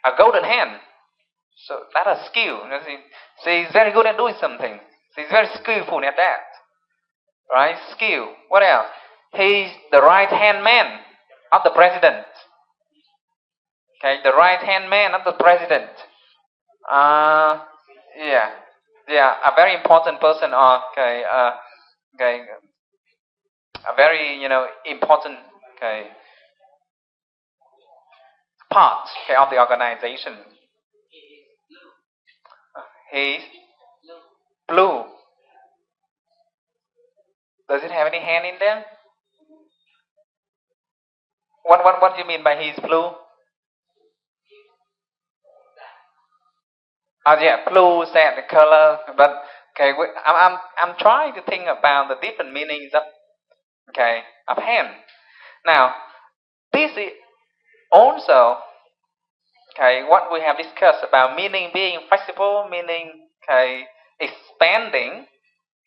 Speaker 1: a golden hand, so that's a skill. She's very good at doing something. She's very skillful at that, right? Skill. What else? He's the right hand man of the president. Okay, the right hand man of the president. Uh, yeah, yeah, a very important person. Okay, a very important part of the organization. He's blue. Does it have any hand in there? What do you mean by he's blue? Oh yeah, blue is that the color. But okay, I'm trying to think about the different meanings of hand. Now this is also what we have discussed about meaning being flexible, meaning expanding,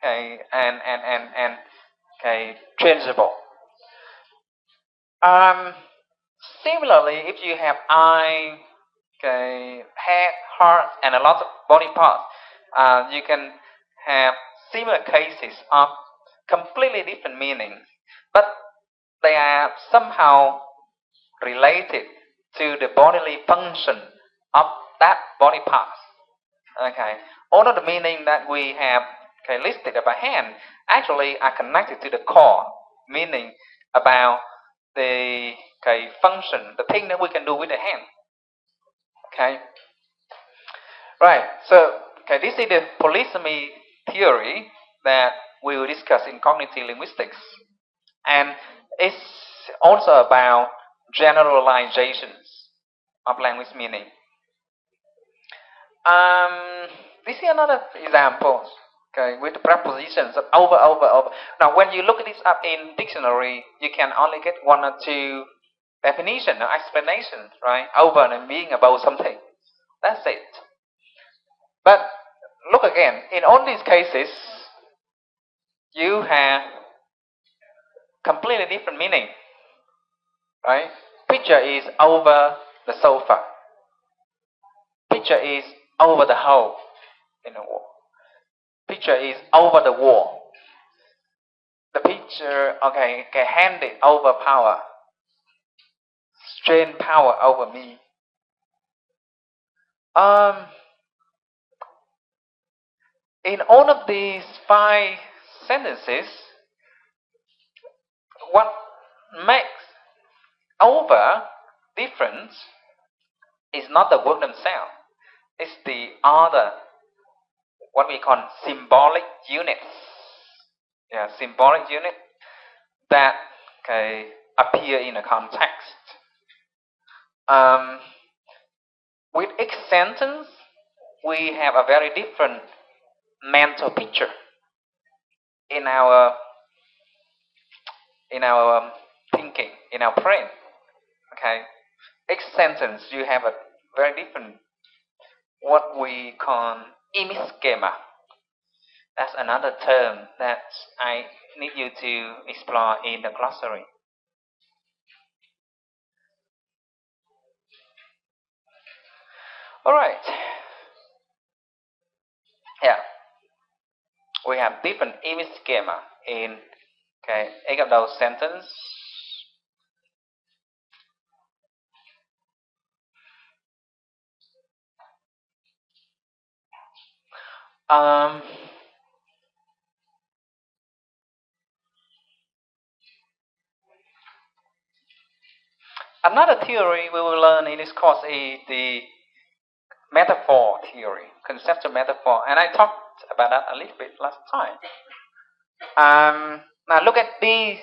Speaker 1: and changeable. Um, Similarly, if you have eye, head, heart, and a lot of body parts, you can have similar cases of completely different meanings, but they are somehow related to the bodily function of that body part. Okay, all of the meaning that we have listed about hand actually are connected to the core meaning about the function, the thing that we can do with the hand. Okay, right. So this is the polysemy theory that we will discuss in cognitive linguistics, and it's also about generalizations of language meaning. This is another example. With the prepositions of over, over, over. Now, when you look this up in dictionary, you can only get one or two definition or explanations, right? Over and being about something. That's it. But look again. In all these cases, you have completely different meaning, right? Picture is over the sofa. Picture is over the hole in the wall. Picture is over the wall. The picture, hand it over power. Strain power over me. In all of these 5 sentences, what makes over different is not the word themselves. It's the other, what we call symbolic units. Yeah, symbolic unit that appear in a context. With each sentence, we have a very different mental picture in our thinking, in our brain. Okay, each sentence you have a very different, what we call image schema. That's another term that I need you to explore in the glossary. All right. Yeah. We have different image schema in each of those sentences. Another theory we will learn in this course is the metaphor theory, conceptual metaphor, and I talked about that a little bit last time. Now look at these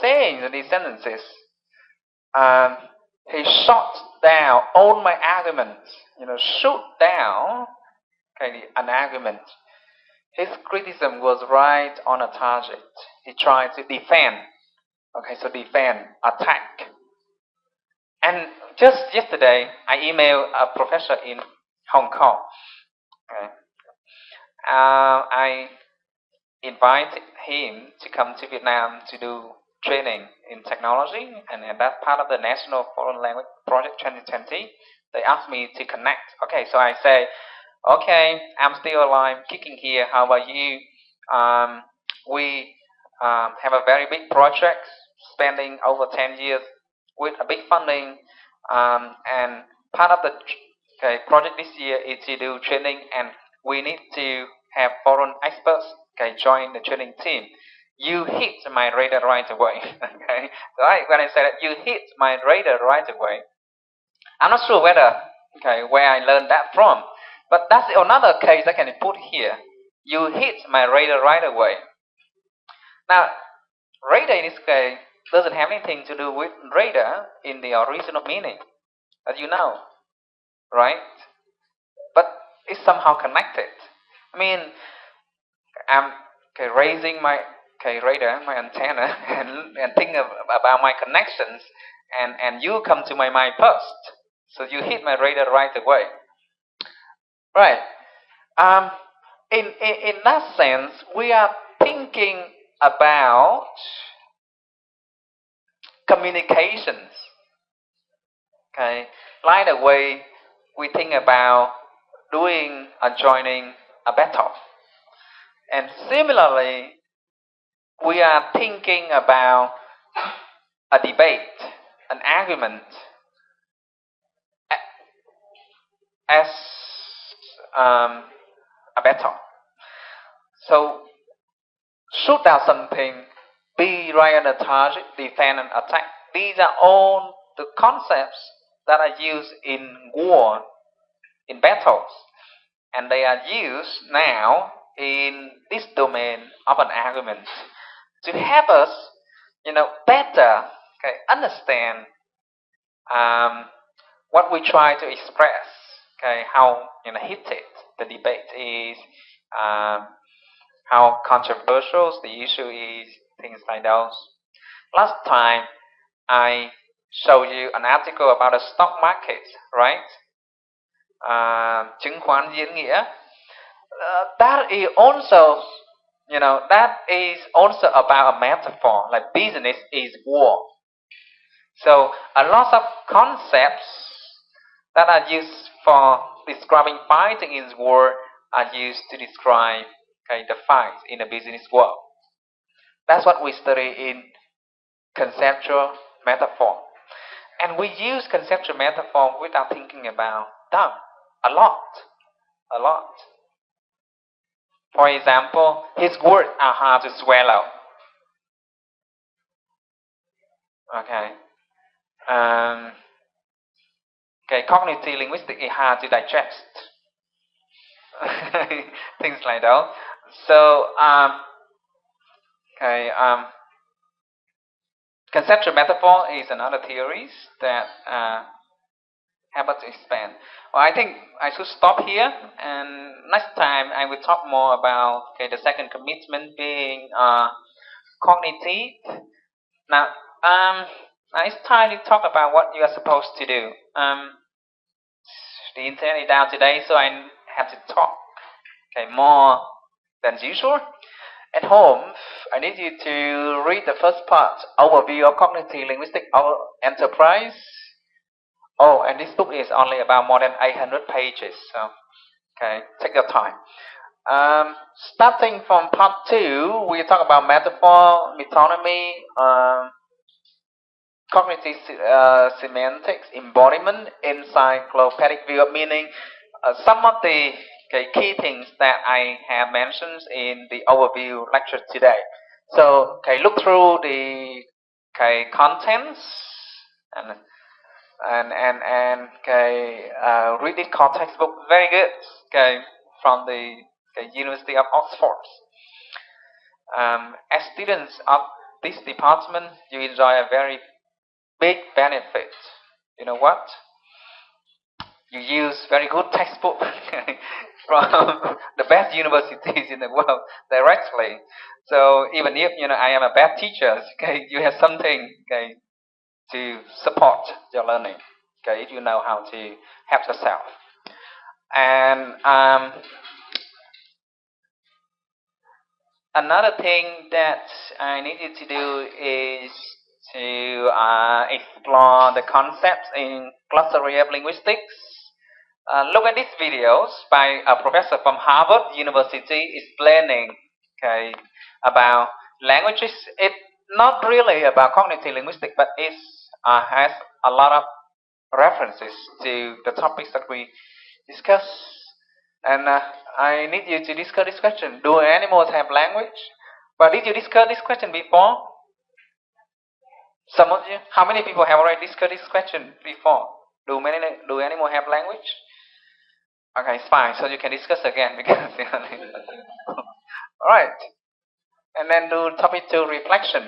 Speaker 1: sayings, these sentences. He shot down all my arguments. Shoot down an argument. His criticism was right on a target. He tried to defend. So defend, attack. And just yesterday, I emailed a professor in Hong Kong. I invited him to come to Vietnam to do training in technology, and that's part of the National Foreign Language Project 2020. They asked me to connect. Okay, so I say, okay, I'm still alive, kicking here. How about you? We have a very big project, spending over 10 years with a big funding, and part of the project this year is to do training, and we need to have foreign experts join the training team. You hit my radar right away. Okay, right when I said that, you hit my radar right away. I'm not sure where I learned that from, but that's another case I can put here. You hit my radar right away. Now, radar in this case doesn't have anything to do with radar in the original meaning, as you know, right? But it's somehow connected. I mean, I'm raising my radar, my antenna, and think about my connections, and you come to my mind first. So you hit my radar right away. Right. Um, in that sense, we are thinking about communications. Okay, like the way we think about doing or joining a battle. And similarly, we are thinking about a debate, an argument, as a battle. So, shoot down something, be right on the target, defend and attack. These are all the concepts that are used in war, in battles, and they are used now in this domain of an argument to help us, better understand what we try to express. How heated the debate is, how controversial the issue is, things like those. Last time I showed you an article about the stock market, right? Chứng khoán diễn nghĩa. That is also, that is also about a metaphor, like business is war. So a lot of concepts that are used for describing fighting in war are used to describe the fight in the business world. That's what we study in conceptual metaphor. And we use conceptual metaphor without thinking about them a lot. A lot. For example, his words are hard to swallow. Okay. Cognitive linguistics is hard to digest. Things like that. So, conceptual metaphor is another theory that help us to expand. Well, I think I should stop here, and next time I will talk more about the second commitment being cognitive. Now, it's time to talk about what you are supposed to do. The internet is down today, so I have to talk more than usual. At home, I need you to read the first part, Overview of Cognitive Linguistics, our enterprise. Oh, and this book is only about more than 800 pages, so take your time. Starting from part 2, we talk about metaphor, metonymy, cognitive semantics, embodiment, encyclopedic view of meaning. Some of the key things that I have mentioned in the overview lecture today. So, look through the contents and read the context book. Very good. From the University of Oxford. As students of this department, you enjoy a very big benefit. You know what? You use very good textbook from the best universities in the world directly. So even if I am a bad teacher, you have something to support your learning. If you know how to help yourself. And Another thing that I need you to do is to explore the concepts in glossary of linguistics. Look at these videos by a professor from Harvard University explaining, okay, about languages. It's not really about cognitive linguistics, but it has a lot of references to the topics that we discuss. And I need you to discuss this question. Do animals have language? But did you discuss this question before? Some of you? How many people have already discussed this question before? Do animals have language? Okay, it's fine. So you can discuss again because all right. And then do topic 2 reflection.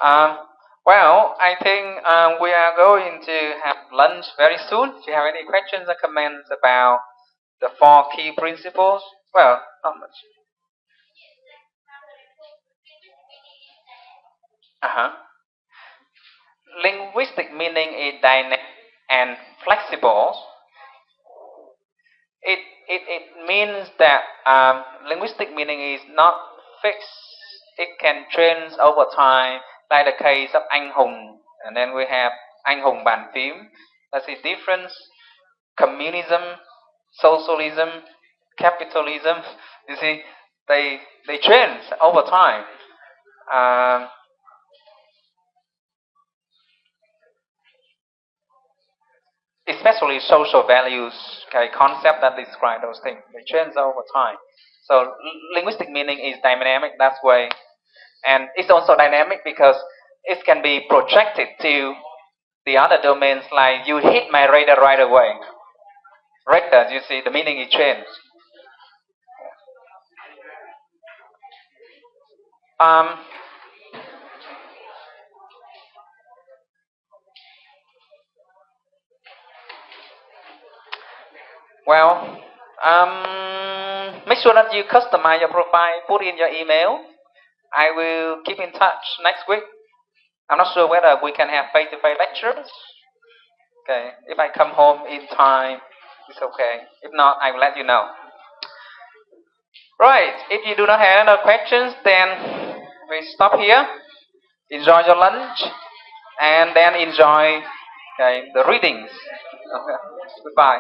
Speaker 1: Um, well, I think we are going to have lunch very soon. Do you have any questions or comments about the 4 key principles? Well, not much. Uh-huh. Linguistic meaning is dynamic and flexible. It means that linguistic meaning is not fixed. It can change over time, like the case of anh hùng. And then we have anh hùng bàn phím. That's the difference. Communism, socialism, capitalism. You see, they change over time. Especially social values, okay, concept that describe those things, they change over time. So linguistic meaning is dynamic that way, and it's also dynamic because it can be projected to the other domains. Like you hit my radar right away. Radar, you see, the meaning is changed. Um, well, make sure that you customize your profile, put in your email. I will keep in touch next week. I'm not sure whether we can have face-to-face lectures. Okay, if I come home in time, it's okay. If not, I will let you know. Right, if you do not have any questions, then we stop here. Enjoy your lunch, and then enjoy, okay, the readings. Okay. Goodbye.